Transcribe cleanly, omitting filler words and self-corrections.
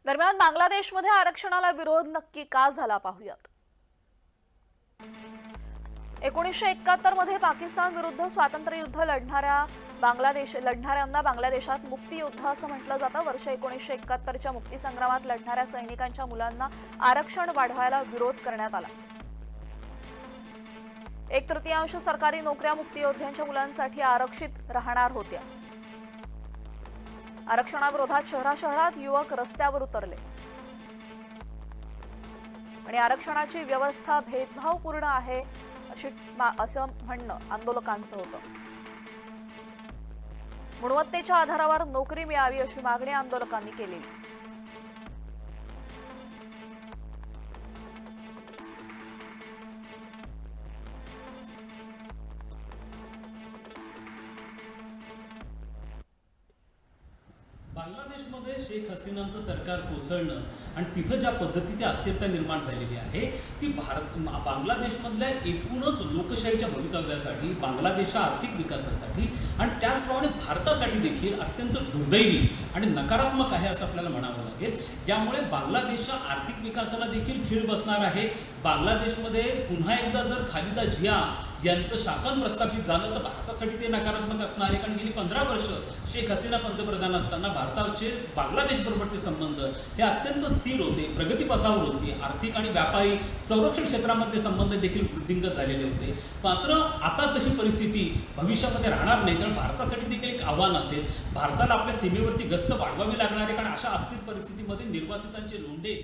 दरम्यान बांगलादेशमध्ये आरक्षणाला विरोध नक्की का झाला पाहूयात। 1971 मध्ये पाकिस्तान विरुद्ध स्वातंत्र्य युद्ध लढणाऱ्यांना बांगलादेशात मुक्तियुद्ध असं म्हटलं जातं। वर्ष 1971 च्या मुक्तीसंग्रामात लढणाऱ्या सैनिकांच्या मुलांना आरक्षण वाढवायला विरोध करण्यात आला। 1/3 सरकारी नोकऱ्या मुक्तियोद्ध्यांच्या मुलांसाठी आरक्षित राहणार होत्या। आरक्षणाविरोधात शहरात युवक रस्त्यावर उतरले आणि आरक्षणाची व्यवस्था भेदभावपूर्ण आहे असं म्हणणं आंदोलकांचं होतं। गुणवत्तेच्या आधारावर नोकरी मिळावी अशी मागणी आंदोलकांनी केली। बांगलादेशमध्ये शेख हसीनांचं सरकार कोसळणं आणि तिथं ज्या पद्धतीची अस्थिरता निर्माण झालेली आहे ती बांगलादेशमधल्या एकूणच लोकशाहीच्या भवितव्यासाठी, बांगलादेशच्या आर्थिक विकासासाठी आणि त्याचप्रमाणे भारतासाठी देखील अत्यंत दुर्दैवी आणि नकारात्मक आहे असं आपल्याला म्हणावं लागेल। यामुळे बांगलादेशच्या आर्थिक विकासाला देखील खीळ बसणार आहे। बांगलादेशमध्ये पुन्हा एकदा जर खालिदा झिया यांचं शासन प्रस्थापित झालं तर भारतासाठी ते नकारात्मक असणार आहे, कारण गेली 15 वर्ष शेख हसीना पंतप्रधान असताना भारताचे बांगलादेश बरोबरचे संबंध हे अत्यंत स्थिर होते, प्रगतीपथावर होते। आर्थिक आणि व्यापारी संरक्षण क्षेत्रामध्ये संबंध देखील वृद्धिंगत झालेले होते। मात्र आता तशी परिस्थिती भविष्यामध्ये राहणार नाही, तर भारतासाठी देखील एक आव्हान असेल। भारताला आपल्या सीमेवरची गस्त वाढवावी लागणार आहे, कारण अशा अस्थिर परिस्थितीमध्ये निर्वासितांचे लोंढे